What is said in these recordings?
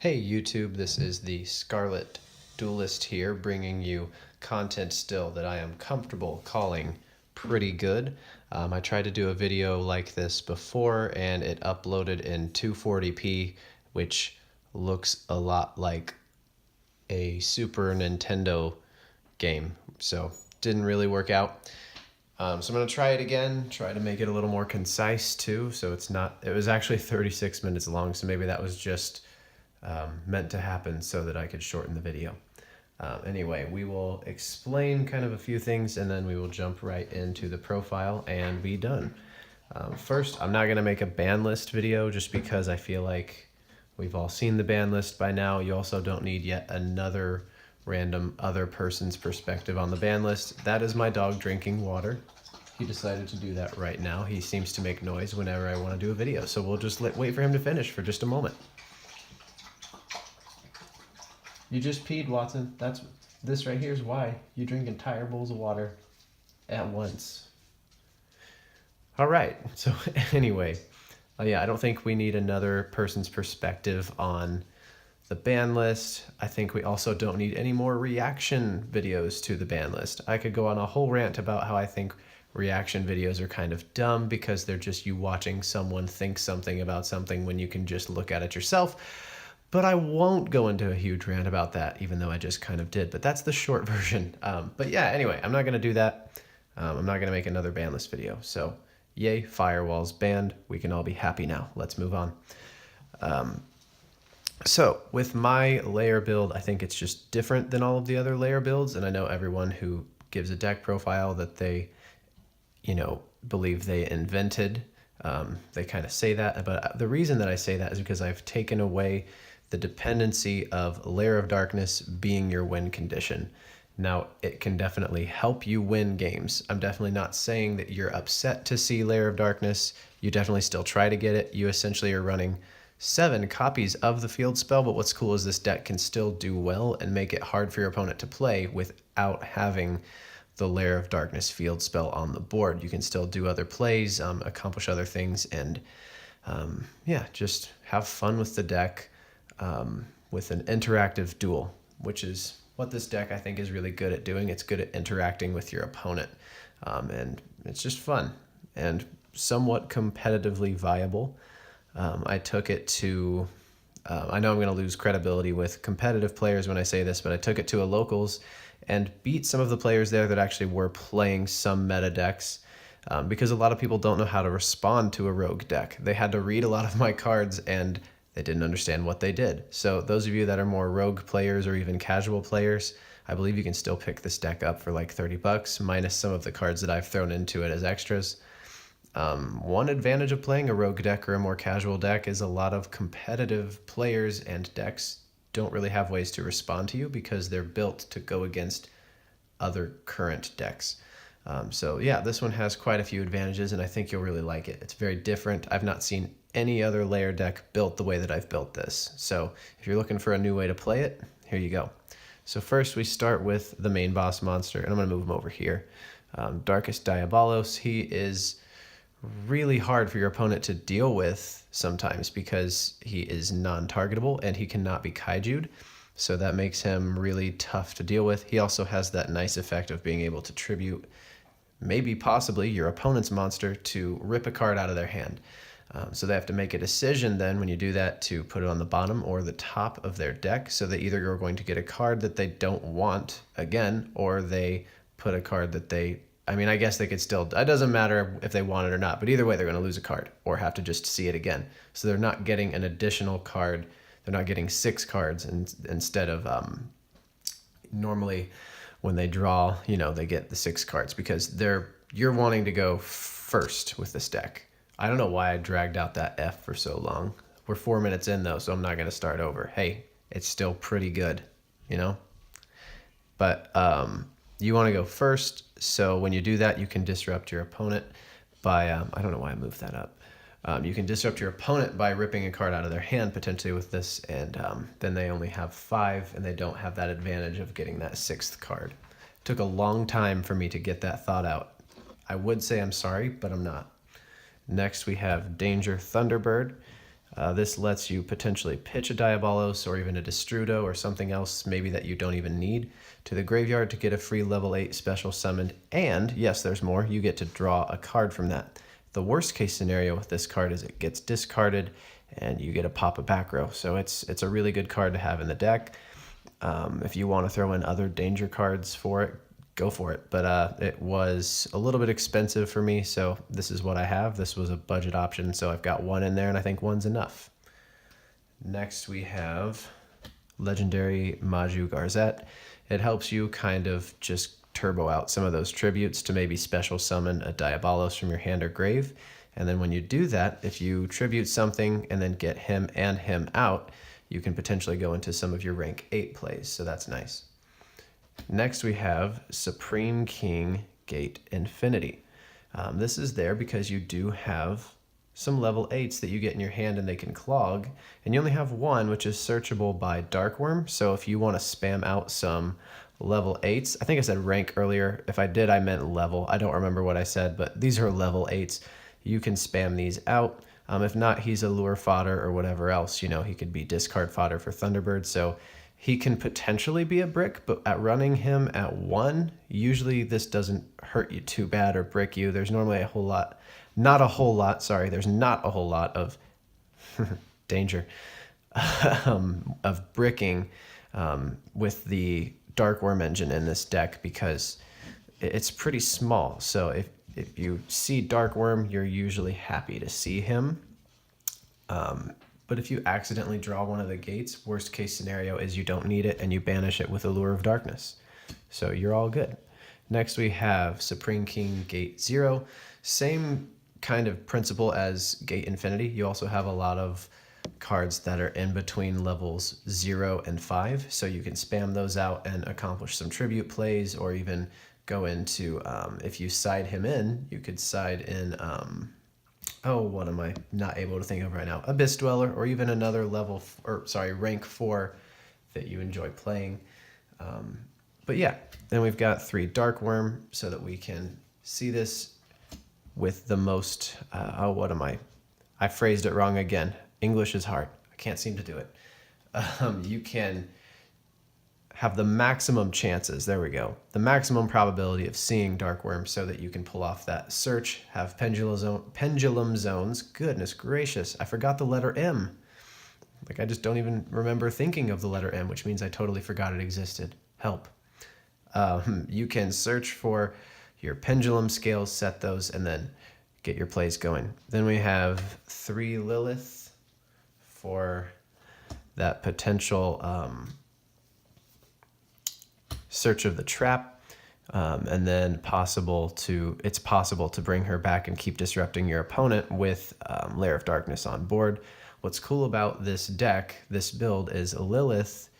Hey YouTube, this is the Scarlet Duelist here, bringing you content still that I am comfortable calling pretty good. I tried to do a video like this before and it uploaded in 240p, which looks a lot like a Super Nintendo game, so didn't really work out. So I'm going to try it again, try to make it a little more concise too, so it was actually 36 minutes long, so maybe that was just meant to happen so that I could shorten the video. Anyway, we will explain kind of a few things and then we will jump right into the profile and be done. First, I'm not going to make a ban list video just because I feel like we've all seen the ban list by now. You also don't need yet another random other person's perspective on the ban list. That is my dog drinking water. He decided to do that right now. He seems to make noise whenever I want to do a video, so we'll just wait for him to finish for just a moment. You just peed, Watson. This right here is why. You drink entire bowls of water at once. All right, so anyway, yeah, I don't think we need another person's perspective on the ban list. I think we also don't need any more reaction videos to the ban list. I could go on a whole rant about how I think reaction videos are kind of dumb because they're just you watching someone think something about something when you can just look at it yourself. But I won't go into a huge rant about that, even though I just kind of did. But that's the short version. But yeah, anyway, I'm not going to do that. I'm not going to make another ban list video. So yay, firewalls banned. We can all be happy now. Let's move on. So with my Lair build, I think it's just different than all of the other Lair builds. And I know everyone who gives a deck profile that they, believe they invented. They kind of say that. But the reason that I say that is because I've taken away the dependency of Lair of Darkness being your win condition. Now, it can definitely help you win games. I'm definitely not saying that you're upset to see Lair of Darkness. You definitely still try to get it. You essentially are running 7 copies of the field spell, but what's cool is this deck can still do well and make it hard for your opponent to play without having the Lair of Darkness field spell on the board. You can still do other plays, accomplish other things, and yeah, just have fun with the deck. With an interactive duel, which is what this deck I think is really good at doing. It's good at interacting with your opponent, and it's just fun and somewhat competitively viable. I took it to, I know I'm going to lose credibility with competitive players when I say this, but I took it to a locals and beat some of the players there that actually were playing some meta decks. Because a lot of people don't know how to respond to a rogue deck. They had to read a lot of my cards and they didn't understand what they did. So those of you that are more rogue players or even casual players, I believe you can still pick this deck up for like $30 minus some of the cards that I've thrown into it as extras. One advantage of playing a rogue deck or a more casual deck is a lot of competitive players and decks don't really have ways to respond to you because they're built to go against other current decks. So yeah, this one has quite a few advantages and I think you'll really like it. It's very different. I've not seen any other Lair deck built the way that I've built this. So if you're looking for a new way to play it, here you go. So first we start with the main boss monster, and I'm going to move him over here. Darkest Diabolos. He is really hard for your opponent to deal with sometimes because he is non-targetable and he cannot be kaiju'd. So that makes him really tough to deal with. He also has that nice effect of being able to tribute, maybe possibly your opponent's monster, to rip a card out of their hand. So they have to make a decision then when you do that to put it on the bottom or the top of their deck, so that either you're going to get a card that they don't want again, or they put a card that they, I guess they could still, it doesn't matter if they want it or not, but either way they're going to lose a card or have to just see it again. So they're not getting an additional card. They're not getting 6 cards instead of normally when they draw, they get the 6 cards because you're wanting to go first with this deck. I don't know why I dragged out that F for so long. We're 4 minutes in though, so I'm not going to start over. Hey, it's still pretty good, But you want to go first, so when you do that, you can disrupt your opponent by, I don't know why I moved that up. You can disrupt your opponent by ripping a card out of their hand, potentially with this, and then they only have 5, and they don't have that advantage of getting that 6th card. It took a long time for me to get that thought out. I would say I'm sorry, but I'm not. Next, we have Danger Thunderbird. This lets you potentially pitch a Diabolos or even a Destrudo or something else maybe that you don't even need to the graveyard to get a free level 8 special summoned. And yes, there's more. You get to draw a card from that. The worst case scenario with this card is it gets discarded and you get a pop a back row. So it's a really good card to have in the deck. If you want to throw in other danger cards for it, go for it. But it was a little bit expensive for me, so this is what I have. This was a budget option, so I've got one in there, and I think one's enough. Next we have Legendary Maggio Garza. It helps you kind of just turbo out some of those tributes to maybe special summon a Diabolos from your hand or grave. And then when you do that, if you tribute something and then get him and him out, you can potentially go into some of your rank 8 plays, so that's nice. Next we have Supreme King Gate Infinity. This is there because you do have some level 8s that you get in your hand and they can clog, and you only have one, which is searchable by Darkworm. So if you want to spam out some level 8s, I think I said rank earlier. If I did, I meant level. I don't remember what I said, but these are level 8s. You can spam these out. If not, he's a lure fodder or whatever else. You know, he could be discard fodder for Thunderbird. So he can potentially be a brick, but at running him at 1, usually this doesn't hurt you too bad or brick you. There's normally there's not a whole lot of danger of bricking with the Darkworm engine in this deck because it's pretty small. So if you see Darkworm, you're usually happy to see him. But if you accidentally draw one of the gates, worst case scenario is you don't need it and you banish it with Allure of Darkness. So you're all good. Next we have Supreme King Gate 0. Same kind of principle as Gate Infinity. You also have a lot of cards that are in between levels 0 and 5. So you can spam those out and accomplish some tribute plays, or even go into, if you side him in, you could side in... what am I not able to think of right now? Abyss Dweller, or even another rank 4 that you enjoy playing. But yeah, then we've got 3 Darkworm so that we can see this with the most, I phrased it wrong again. English is hard. I can't seem to do it. You can have the maximum chances, there we go, the maximum probability of seeing Darkworm so that you can pull off that search, have pendulum zones. Goodness gracious, I forgot the letter M. Like, I just don't even remember thinking of the letter M, which means I totally forgot it existed. Help. You can search for your pendulum scales, set those, and then get your plays going. Then we have 3 Lilith for that potential search of the trap, and then it's possible to bring her back and keep disrupting your opponent with Lair of Darkness on board. What's cool about this deck, this build, is Lilith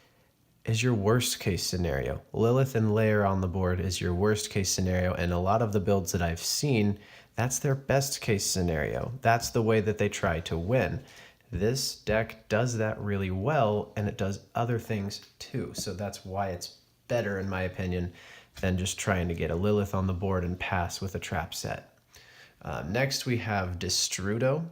is your worst case scenario. Lilith and Lair on the board is your worst case scenario, and a lot of the builds that I've seen, that's their best case scenario. That's the way that they try to win. This deck does that really well, and it does other things too. So that's why it's better, in my opinion, than just trying to get a Lilith on the board and pass with a trap set. Next we have Destrudo,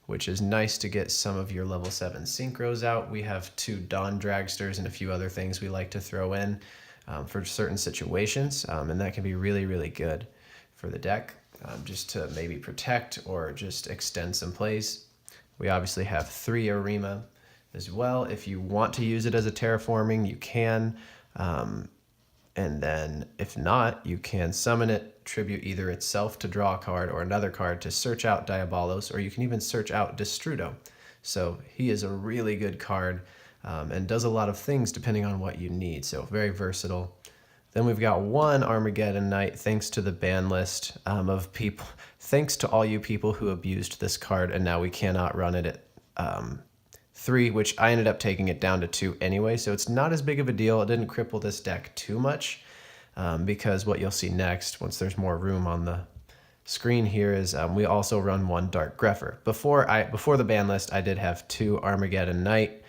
which is nice to get some of your level 7 synchros out. We have 2 Dawn Dragsters and a few other things we like to throw in for certain situations, and that can be really, really good for the deck, just to maybe protect or just extend some plays. We obviously have 3 Arima as well. If you want to use it as a terraforming, you can. And then if not, you can summon it, tribute either itself to draw a card or another card to search out Diabolos, or you can even search out Destrudo. So he is a really good card and does a lot of things depending on what you need. So very versatile. Then we've got 1 Armageddon Knight, thanks to the ban list of people. Thanks to all you people who abused this card, and now we cannot run it at 3, which I ended up taking it down to 2 anyway, so it's not as big of a deal. It didn't cripple this deck too much, because what you'll see next, once there's more room on the screen here, is we also run 1 Dark Grepher. Before the ban list, I did have 2 Armageddon Knight,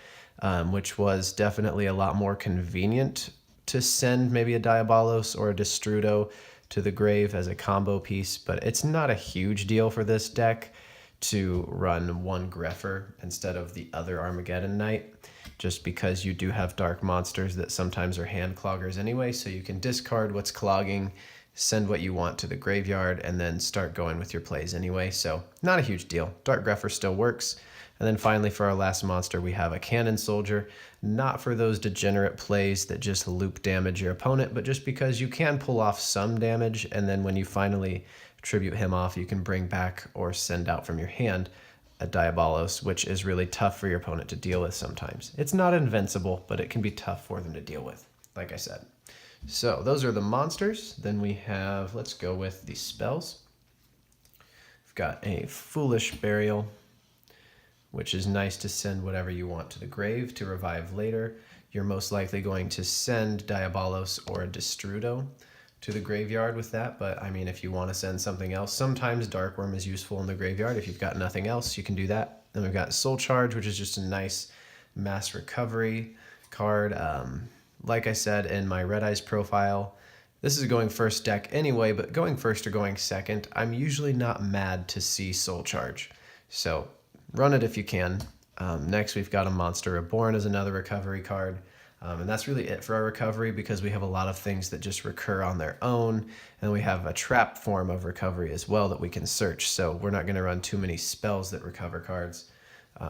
which was definitely a lot more convenient to send maybe a Diabolos or a Destrudo to the grave as a combo piece, but it's not a huge deal for this deck to run one Greffer instead of the other Armageddon Knight, just because you do have dark monsters that sometimes are hand cloggers anyway, so you can discard what's clogging, send what you want to the graveyard, and then start going with your plays anyway, so not a huge deal. Dark Greffer still works. And then finally, for our last monster, we have a Cannon Soldier, not for those degenerate plays that just loop damage your opponent, but just because you can pull off some damage, and then when you finally tribute him off, you can bring back or send out from your hand a Diabolos, which is really tough for your opponent to deal with sometimes. It's not invincible, but it can be tough for them to deal with, like I said. So those are the monsters. Then we have, let's go with the spells. We've got a Foolish Burial, which is nice to send whatever you want to the grave to revive later. You're most likely going to send Diabolos or a Destrudo to the graveyard with that, but I mean, if you want to send something else, sometimes Darkworm is useful in the graveyard. If you've got nothing else, you can do that. Then we've got Soul Charge, which is just a nice mass recovery card. Like I said in my Red Eyes profile, this is a going first deck anyway, but going first or going second, I'm usually not mad to see Soul Charge. So run it if you can. Next, we've got a Monster Reborn as another recovery card. And that's really it for our recovery, because we have a lot of things that just recur on their own. And we have a trap form of recovery as well that we can search. So we're not going to run too many spells that recover cards.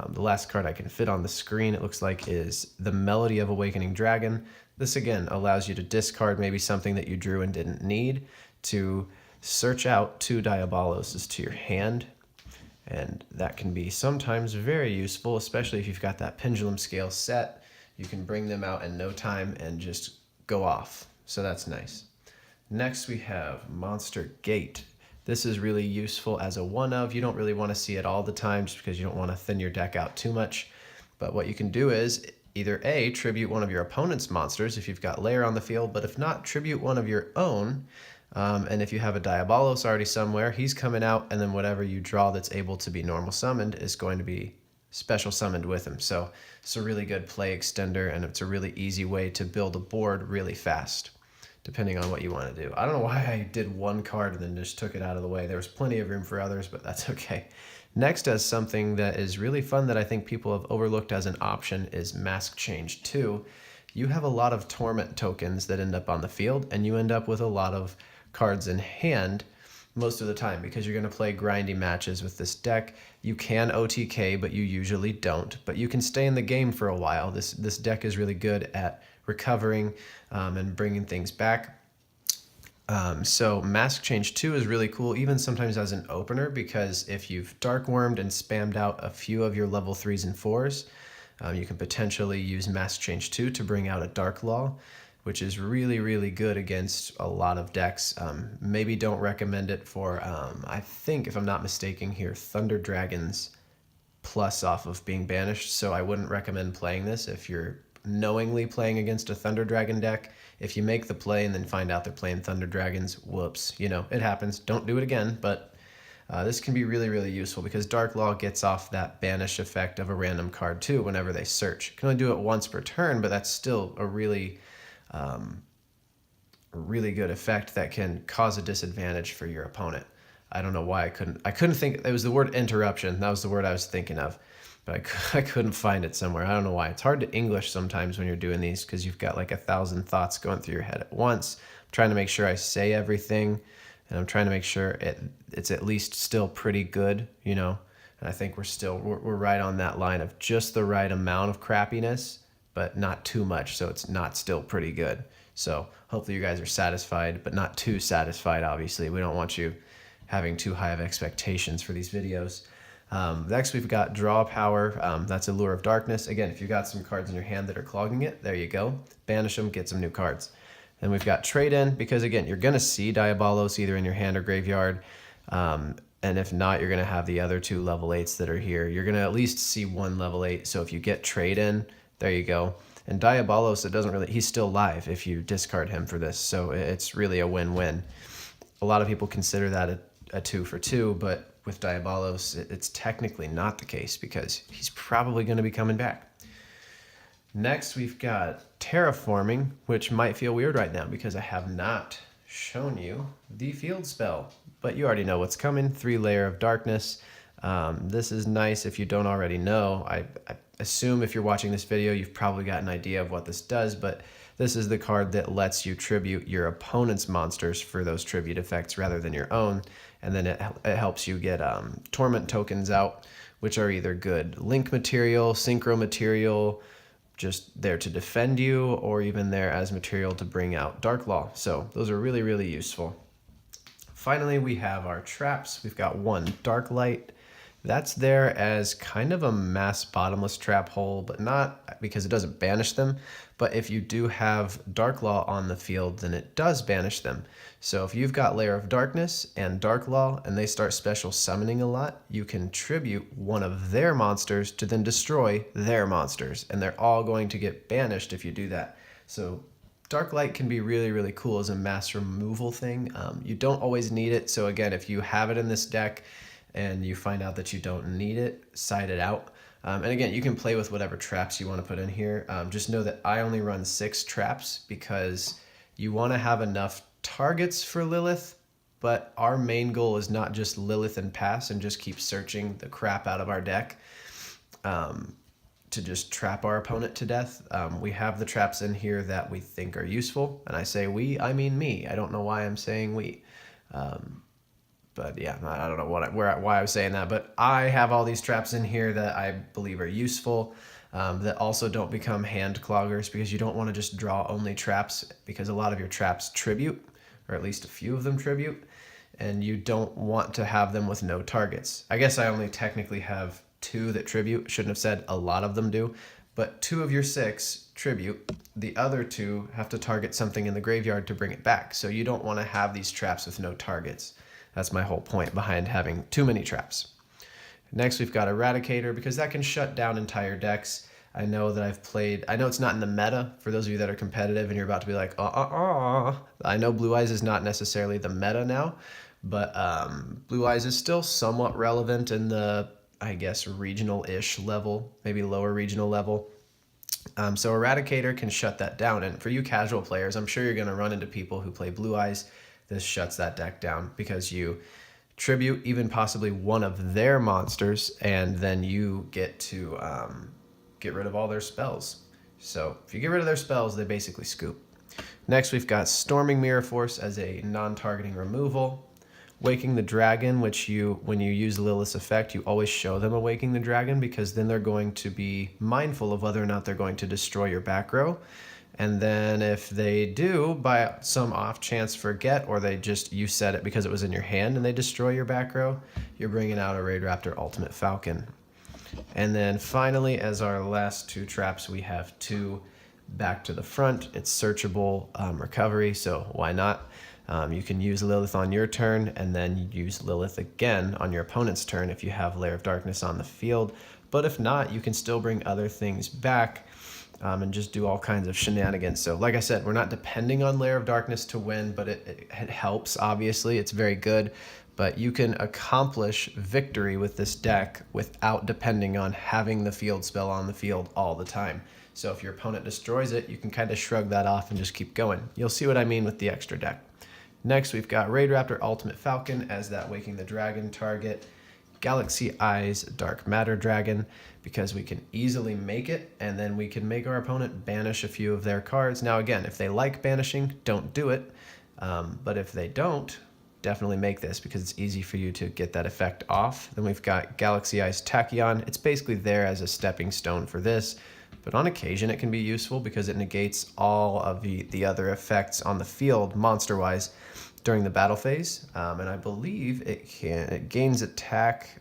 The last card I can fit on the screen, it looks like, is the Melody of Awakening Dragon. This, again, allows you to discard maybe something that you drew and didn't need to search out 2 Diaboloses to your hand. And that can be sometimes very useful, especially if you've got that Pendulum Scale set. You can bring them out in no time and just go off. So that's nice. Next, we have Monster Gate. This is really useful as a one-of. You don't really want to see it all the time just because you don't want to thin your deck out too much. But what you can do is either A, tribute one of your opponent's monsters if you've got Lair on the field, but if not, tribute one of your own. And if you have a Diabolos already somewhere, he's coming out, and then whatever you draw that's able to be normal summoned is going to be special summoned with him. So it's a really good play extender, and it's a really easy way to build a board really fast, depending on what you want to do. I don't know why I did one card and then just took it out of the way. There was plenty of room for others, but that's okay. Next, as something that is really fun that I think people have overlooked as an option, is Mask Change 2. You have a lot of Torment tokens that end up on the field, and you end up with a lot of cards in hand most of the time, because you're going to play grindy matches with this deck. You can OTK, but you usually don't. But you can stay in the game for a while. This deck is really good at recovering and bringing things back. So Mask Change 2 is really cool, even sometimes as an opener, because if you've Darkwormed and spammed out a few of your level 3s and 4s, you can potentially use Mask Change 2 to bring out a Dark Law, which is really, really good against a lot of decks. Maybe don't recommend it for, I think, if I'm not mistaken here, Thunder Dragons plus off of being banished. So I wouldn't recommend playing this if you're knowingly playing against a Thunder Dragon deck. If you make the play and then find out they're playing Thunder Dragons, whoops, you know, it happens. Don't do it again, but this can be really, really useful because Dark Law gets off that banish effect of a random card too whenever they search. You can only do it once per turn, but that's still a really good effect that can cause a disadvantage for your opponent. I don't know why I couldn't think, it was the word interruption. That was the word I was thinking of, but I couldn't find it somewhere. I don't know why. It's hard to English sometimes when you're doing these because you've got like 1,000 thoughts going through your head at once. I'm trying to make sure I say everything, and I'm trying to make sure it's at least still pretty good, you know. And I think we're right on that line of just the right amount of crappiness, but not too much, so it's not still pretty good. So hopefully you guys are satisfied, but not too satisfied, obviously. We don't want you having too high of expectations for these videos. Next, we've got Draw Power. That's Allure of Darkness. Again, if you've got some cards in your hand that are clogging it, there you go. Banish them, get some new cards. Then we've got Trade In, because again, you're going to see Diabolos either in your hand or graveyard. And if not, you're going to have the other 2 level 8s that are here. You're going to at least see 1 level 8. So if you get Trade In, there you go. And Diabolos, he's still live if you discard him for this. So it's really a win-win. A lot of people consider that a 2 for 2, but with Diabolos, it's technically not the case because he's probably going to be coming back. Next, we've got Terraforming, which might feel weird right now because I have not shown you the field spell, but you already know what's coming. 3 Layer of Darkness. This is nice if you don't already know. I assume if you're watching this video, you've probably got an idea of what this does, but this is the card that lets you tribute your opponent's monsters for those tribute effects rather than your own. And then it helps you get torment tokens out, which are either good link material, synchro material, just there to defend you, or even there as material to bring out Dark Law. So those are really, really useful. Finally, we have our traps. We've got one Dark Light. That's there as kind of a mass bottomless trap hole, but not because it doesn't banish them. But if you do have Dark Law on the field, then it does banish them. So if you've got Lair of Darkness and Dark Law and they start special summoning a lot, you can tribute one of their monsters to then destroy their monsters. And they're all going to get banished if you do that. So Dark Light can be really, really cool as a mass removal thing. You don't always need it. So again, if you have it in this deck, and you find out that you don't need it, side it out. And again, you can play with whatever traps you want to put in here. Just know that I only run 6 traps because you want to have enough targets for Lilith, but our main goal is not just Lilith and pass and just keep searching the crap out of our deck to just trap our opponent to death. We have the traps in here that we think are useful, and I say we, I mean me. I don't know why I'm saying we. But yeah, I don't know why I was saying that, but I have all these traps in here that I believe are useful, that also don't become hand cloggers, because you don't want to just draw only traps, because a lot of your traps tribute, or at least a few of them tribute, and you don't want to have them with no targets. I guess I only technically have 2 that tribute. Shouldn't have said a lot of them do, but 2 of your 6 tribute. The other 2 have to target something in the graveyard to bring it back, so you don't want to have these traps with no targets. That's my whole point behind having too many traps. Next, we've got Eradicator, because that can shut down entire decks. I know that I know it's not in the meta for those of you that are competitive and you're about to be like, I know Blue Eyes is not necessarily the meta now, but Blue Eyes is still somewhat relevant in the, I guess, regional-ish level, maybe lower regional level. So Eradicator can shut that down. And for you casual players, I'm sure you're going to run into people who play Blue Eyes. This shuts that deck down because you tribute even possibly one of their monsters, and then you get to get rid of all their spells. So if you get rid of their spells, they basically scoop. Next, we've got Storming Mirror Force as a non-targeting removal. Waking the Dragon, which when you use Lilith's effect, you always show them a Waking the Dragon, because then they're going to be mindful of whether or not they're going to destroy your back row. And then if they do, by some off chance forget, or you said it because it was in your hand and they destroy your back row, you're bringing out a Raid Raptor Ultimate Falcon. And then finally, as our last 2 traps, we have 2 back to the front. It's searchable recovery, so why not? You can use Lilith on your turn, and then use Lilith again on your opponent's turn if you have Lair of Darkness on the field. But if not, you can still bring other things back. And just do all kinds of shenanigans. So like I said, we're not depending on Lair of Darkness to win, but it helps, obviously. It's very good. But you can accomplish victory with this deck without depending on having the field spell on the field all the time. So if your opponent destroys it, you can kind of shrug that off and just keep going. You'll see what I mean with the extra deck. Next, we've got Raid Raptor Ultimate Falcon as that Waking the Dragon target. Galaxy Eyes Dark Matter Dragon, because we can easily make it, and then we can make our opponent banish a few of their cards. Now again, if they like banishing, don't do it, but if they don't, definitely make this, because it's easy for you to get that effect off. Then we've got Galaxy Eyes Tachyon. It's basically there as a stepping stone for this, but on occasion it can be useful because it negates all of the other effects on the field, monster-wise, during the battle phase, and I believe it gains attack.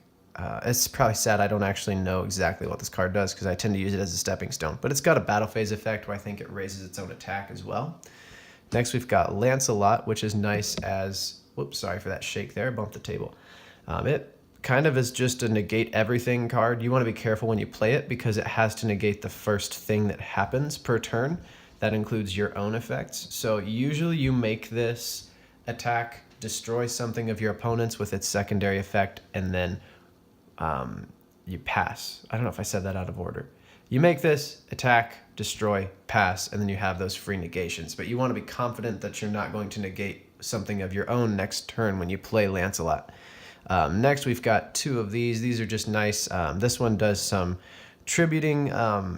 It's probably sad I don't actually know exactly what this card does, because I tend to use it as a stepping stone, but it's got a battle phase effect where I think it raises its own attack as well. Next, we've got Lancelot, which is nice as, whoops, sorry for that shake there, I bumped the table. It kind of is just a negate everything card. You want to be careful when you play it, because it has to negate the first thing that happens per turn. That includes your own effects. So usually you make this attack, destroy something of your opponent's with its secondary effect, and then you pass. I don't know if I said that out of order. You make this, attack, destroy, pass, and then you have those free negations. But you want to be confident that you're not going to negate something of your own next turn when you play Lancelot. Next, we've got 2 of these. These are just nice. This one does some tributing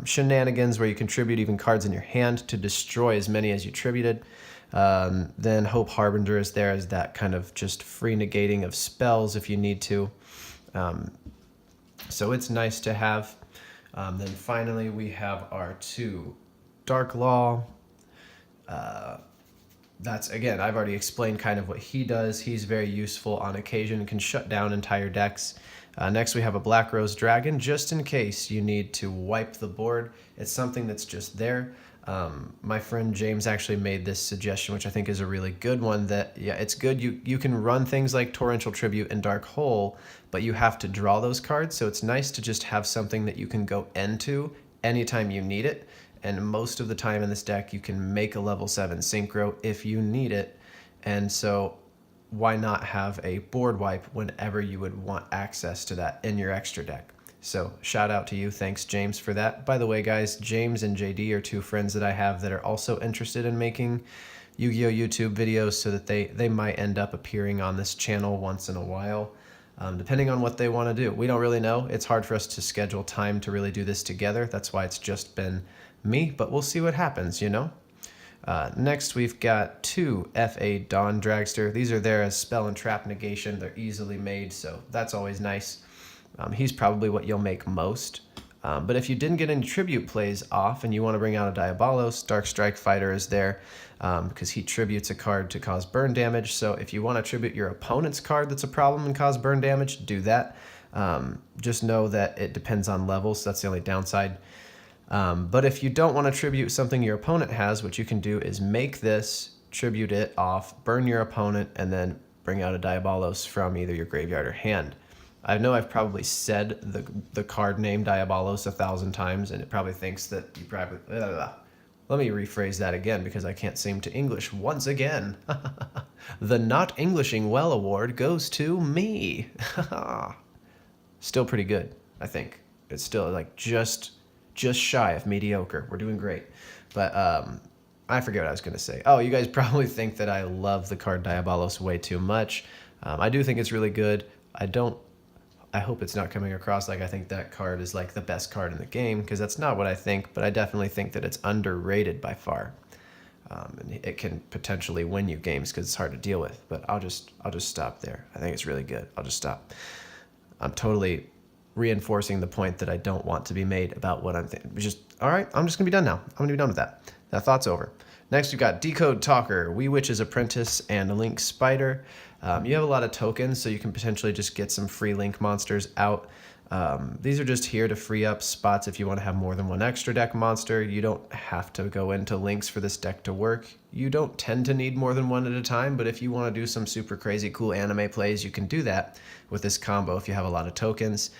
shenanigans where you can tribute even cards in your hand to destroy as many as you tributed. Then Hope Harbinger is there as that kind of just free negating of spells if you need to. So it's nice to have. Then finally we have our 2 Dark Law. That's, again, I've already explained kind of what he does. He's very useful on occasion and can shut down entire decks. Next we have a Black Rose Dragon, just in case you need to wipe the board. It's something that's just there. My friend James actually made this suggestion, which I think is a really good one, that, yeah, it's good. You can run things like Torrential Tribute and Dark Hole, but you have to draw those cards, so it's nice to just have something that you can go into anytime you need it. And most of the time in this deck, you can make a level 7 Synchro if you need it. And so why not have a board wipe whenever you would want access to that in your extra deck? So shout out to you. Thanks, James, for that. By the way, guys, James and JD are 2 friends that I have that are also interested in making Yu-Gi-Oh! YouTube videos, so that they might end up appearing on this channel once in a while, depending on what they want to do. We don't really know. It's hard for us to schedule time to really do this together. That's why it's just been me, but we'll see what happens, you know? Next, we've got 2 FA Dawn Dragster. These are there as spell and trap negation. They're easily made, so that's always nice. He's probably what you'll make most. But if you didn't get any tribute plays off and you want to bring out a Diabolos, Dark Strike Fighter is there because he tributes a card to cause burn damage. So if you want to tribute your opponent's card that's a problem and cause burn damage, do that. Just know that it depends on levels. So that's the only downside. But if you don't want to tribute something your opponent has, what you can do is make this, tribute it off, burn your opponent, and then bring out a Diabolos from either your graveyard or hand. I know I've probably said the card name Diabolos 1,000 times, and it probably thinks that you probably... Let me rephrase that again because I can't seem to English once again. The Not Englishing Well Award goes to me. Still pretty good, I think. It's still like just shy of mediocre. We're doing great. But I forget what I was going to say. Oh, you guys probably think that I love the card Diabolos way too much. I do think it's really good. I hope it's not coming across like I think that card is like the best card in the game, because that's not what I think, but I definitely think that it's underrated by far. And it can potentially win you games because it's hard to deal with, but I'll just stop there. I think it's really good. I'll just stop. I'm totally reinforcing the point that I don't want to be made about what I'm thinking. All right, I'm just going to be done now. I'm going to be done with that. That thought's over. Next, we've got Decode Talker, Wee Witch's Apprentice, and a Link Spider. You have a lot of tokens, so you can potentially just get some free Link monsters out. These are just here to free up spots if you want to have more than one extra deck monster. You don't have to go into Links for this deck to work. You don't tend to need more than one at a time, but if you want to do some super crazy cool anime plays, you can do that with this combo if you have a lot of tokens.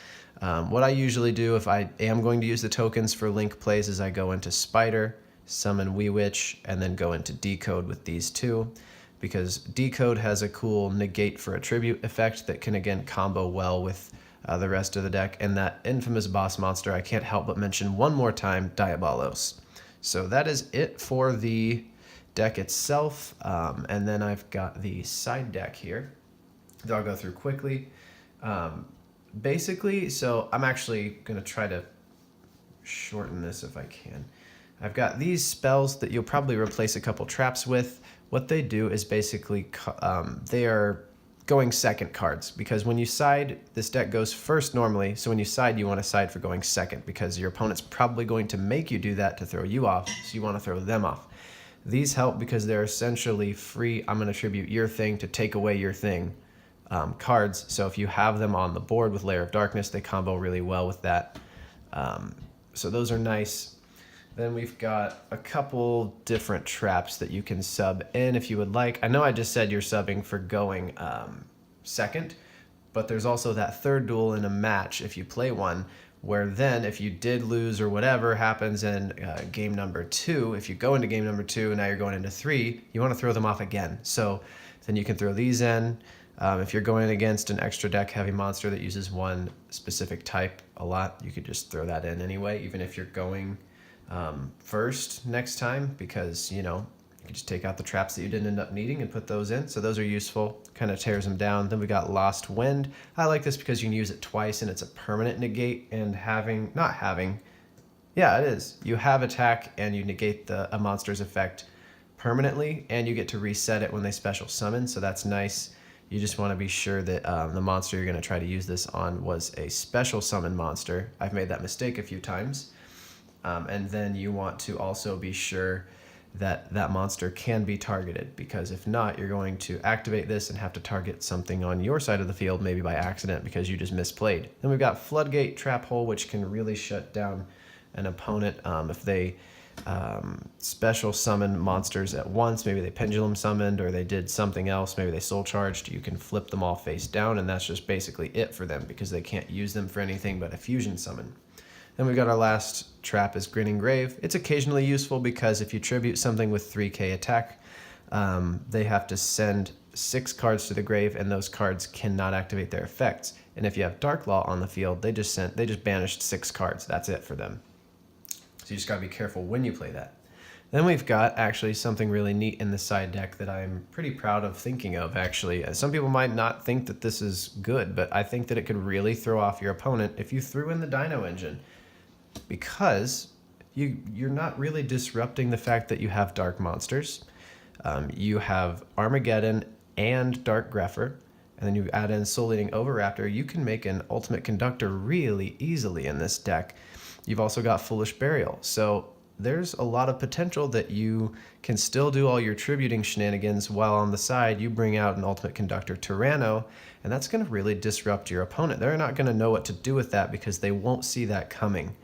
What I usually do if I am going to use the tokens for Link plays is I go into Spider, summon Wee Witch, and then go into Decode with these 2. Because Decode has a cool negate for a tribute effect that can again combo well with the rest of the deck. And that infamous boss monster I can't help but mention one more time, Diabolos. So that is it for the deck itself. And then I've got the side deck here that I'll go through quickly. Basically, so I'm actually going to try to shorten this if I can. I've got these spells that you'll probably replace a couple traps with. What they do is basically they are going second cards, because when you side, this deck goes first normally, so when you side, you want to side for going second, because your opponent's probably going to make you do that to throw you off, so you want to throw them off. These help because they're essentially free, I'm going to tribute your thing to take away your thing cards, so if you have them on the board with Lair of Darkness, they combo really well with that. So those are nice. Then we've got a couple different traps that you can sub in if you would like. I know I just said you're subbing for going second, but there's also that third duel in a match if you play one, where then if you did lose or whatever happens in game number 2, if you go into game number 2 and now you're going into 3, you want to throw them off again. So then you can throw these in. If you're going against an extra deck heavy monster that uses one specific type a lot, you could just throw that in anyway, even if you're going first next time, because you know You can just take out the traps that you didn't end up needing and put those in. So those are useful, kind of tears them down. Then we got Lost Wind. I like this because you can use it twice and it's a permanent negate, and yeah, it is. You have attack and you negate a monster's effect permanently, and you get to reset it when they special summon, so that's nice. You just want to be sure that the monster you're going to try to use this on was a special summon monster. I've made that mistake a few times. And then you want to also be sure that that monster can be targeted, because if not, you're going to activate this and have to target something on your side of the field, maybe by accident because you just misplayed. Then we've got Floodgate Trap Hole, which can really shut down an opponent if they special summon monsters at once. Maybe they pendulum summoned, or they did something else, maybe they soul charged. You can flip them all face down, and that's just basically it for them, because they can't use them for anything but a fusion summon. Then we've got our last trap is Grinning Grave. It's occasionally useful because if you tribute something with 3k attack, they have to send 6 cards to the grave, and those cards cannot activate their effects. And if you have Dark Law on the field, they just banished 6 cards. That's it for them. So you just gotta be careful when you play that. Then we've got actually something really neat in the side deck that I'm pretty proud of thinking of, actually. Some people might not think that this is good, but I think that it could really throw off your opponent if you threw in the Dino Engine, because you're not really disrupting the fact that you have dark monsters. You have Armageddon and Dark Grepher, and then you add in Soul Eating Raptor. You can make an Ultimate Conductor really easily in this deck. You've also got Foolish Burial, so there's a lot of potential that you can still do all your tributing shenanigans while on the side you bring out an Ultimate Conductor Tyranno, and that's going to really disrupt your opponent. They're not going to know what to do with that because they won't see that coming.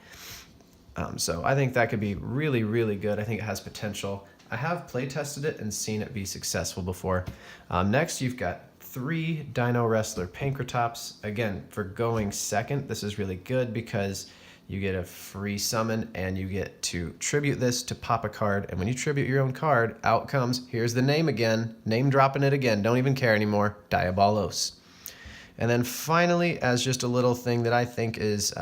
So I think that could be really, really good. I think it has potential. I have play tested it and seen it be successful before. Next, you've got 3 Dino Wrestler Pankratops. Again, for going second, this is really good because you get a free summon and you get to tribute this to pop a card. And when you tribute your own card, out comes, here's the name again, name dropping it again, don't even care anymore, Diabolos. And then finally, as just a little thing that I think is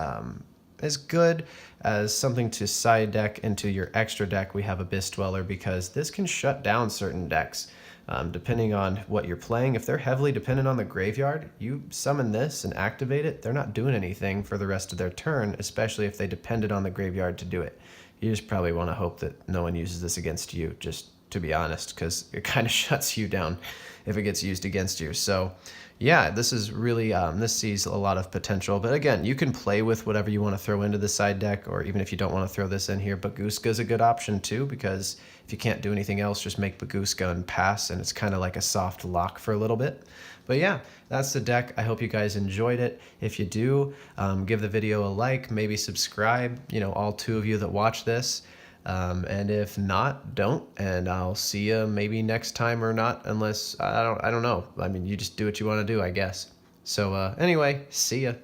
good as something to side deck into your extra deck, we have Abyss Dweller, because this can shut down certain decks. Depending on what you're playing, if they're heavily dependent on the graveyard, you summon this and activate it, they're not doing anything for the rest of their turn, especially if they depended on the graveyard to do it. You just probably want to hope that no one uses this against you, just to be honest, because it kind of shuts you down if it gets used against you. So yeah, this is really, this sees a lot of potential. But again, you can play with whatever you want to throw into the side deck, or even if you don't want to throw this in here, Bagooska is a good option too, because if you can't do anything else, just make Bagooska and pass, and it's kind of like a soft lock for a little bit. But yeah, that's the deck. I hope you guys enjoyed it. If you do, give the video a like, maybe subscribe, all 2 of you that watch this. And if not, don't, and I'll see you maybe next time, or not, unless I don't know. I mean, you just do what you want to do, I guess. So anyway, see ya.